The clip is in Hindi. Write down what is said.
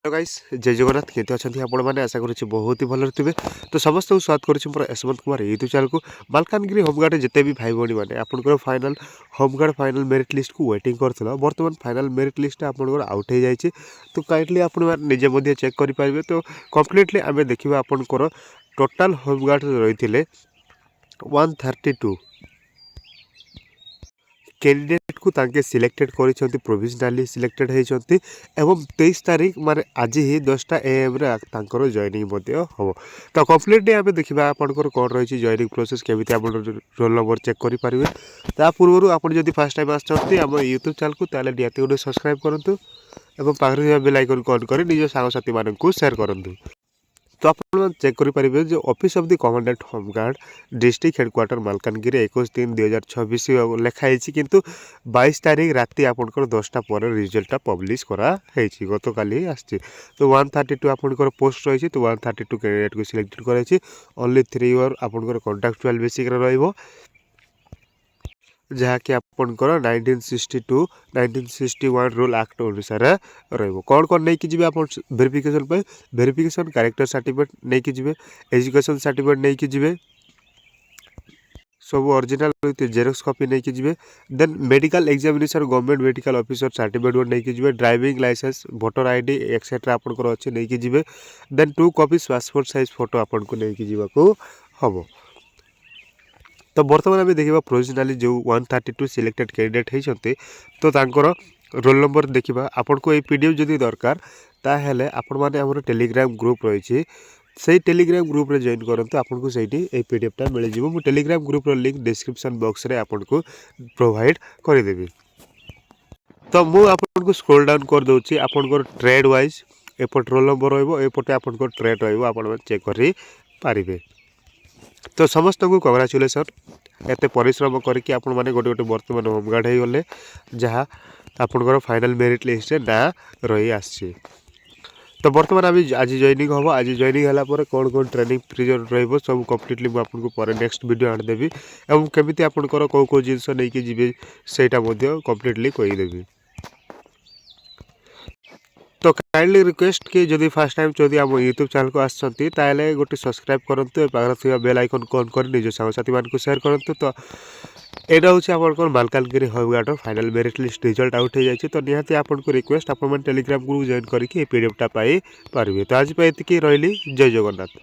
हेलो गाइस जय जगन्नाथ केते अछंती आपण माने आशा करूछि बहुत ही भलो थिबे। तो समस्त को स्वागत करूछि मोर यशवंत कुमार यूट्यूब चैनल को। मालकानगिरी होमगार्ड जिते भी भाई भौणी माने आपनकर final home guard final merit list को वेटिंग करथिलो वर्तमान फाइनल मेरिट लिस्ट आपनकर आउट हो जाइछि। तो काइंडली आपण माने निजे मध्ये चेक करि पारिबे। तो कंप्लीटली आमे देखिबा आपनकर टोटल होमगार्ड रहिथिले 132 कैंडिडेट को तांके सिलेक्टेड करिसेंती प्रोविजनली सिलेक्टेड हेइसेंती एवं 23 तारीख माने आज ही 10टा एएम रे तांकर जॉइनिंग मध्ये हो। तो कंप्लीटली आमे देखिबा आपनकर कोन रहिछि जॉइनिंग प्रोसेस केमिति आपण रोल नंबर चेक करि पारिबे। ता पूर्वरु आपण जदि फर्स्ट टाइम आछंती हम YouTube चैनल को ताले नियति गोटे सब्सक्राइब करंतु एवं पाखरे बेल आइकन को ऑन करि निज साथी मानन को शेयर करंतु। तो आप चेक करेंगे जो office of the commandant home guard district headquarter Malkangiri 21/3/2026 लिखाई किंतु 22 तारीख राति आपंकर 10टा पर रिजल्टा पब्लिश कराई गत काली आसी। तो 132 आपंकर पोस्ट रही। तो 132 कैंडिडेट को सिलेक्टेड कराई ओनली 3 ईयर आपंकर कॉन्ट्रैक्चुअल बेसिक रहिबो जहाँकि आपंकर 1962 1961 रूल एक्ट अनुसार रहिबो। कौन कौन नहीं कि आप वेरिफिकेशन पे वेरिफिकेशन कैरेक्टर सर्टिफिकेट नहीं कि एजुकेशन सर्टिफिकेट नहीं कि सब ओरिजिनल विथ जेरोक्स कॉपी नहीं कि then medical examination government medical officer certificate नहीं कि driving licence voter ID etcetera आपनकर अच्छे नहीं कि then 2 copies passport size photo आपन को नहीं कि हम। तो बर्तमान आम देखा प्रोविजनली जो 132 सिलेक्टेड कैंडिडेट होती तो तांकर रोल नंबर देखा आपन को ये पीडीएफ जदि दरकार ताहले आपण माने हमर टेलीग्राम ग्रुप रही से टेलीग्राम ग्रुप रे जॉइन करंतु आपन को सेठी ए पीडीएफ मिल जिवो। मु टेलीग्राम ग्रुप रो लिंक डिस्क्रिप्शन बॉक्स रे आपन को प्रोवाइड कर देबी। तो मु आपन को स्क्रॉल डाउन कर दोची आपन को ट्रेड वाइज एपट रोल नंबर रहइबो एपटे आपन को ट्रेड रहइबो आपन चेक करि पारिबे। तो समस्त को कंग्राचुलेसन एत परिश्रम करके आपण माने गोटे गोटे वर्तमान होमगार्ड हो गले जहाँ आपनकर फाइनल मेरिट लिस्ट ना रही आसी। तो बर्तमान आम आज जॉइनिंग हम आज जॉइनिंग है कौन कौन ट्रेनिंग पीरियड रही सब कम्प्लीटली मुझे नेक्स्ट वीडियो आनीदेवी और केमी आपंकर कौ कौ जिनस नहीं जी सेटा कम्प्लीटली कहीदेवी। तो काइंडली रिक्वेस्ट कि जदि फर्स्ट टाइम जदि आम यूट्यूब चैनल को आसछंती ताले गोटे सब्सक्राइब करंतु पाखरे थिबा बेल आइकन को ऑन कर निज साथी मान को शेयर करंतु। तो एटा होछि आपनकर Malkangiri home guard final merit list result out हो जाइए। तो निहाती आपनको रिक्वेस्ट आप टेलीग्राम ग्रुप जॉइन करके पीडीएफ टा पाई पारिबे। तो आज एतिकी रहिली जय जगन्नाथ।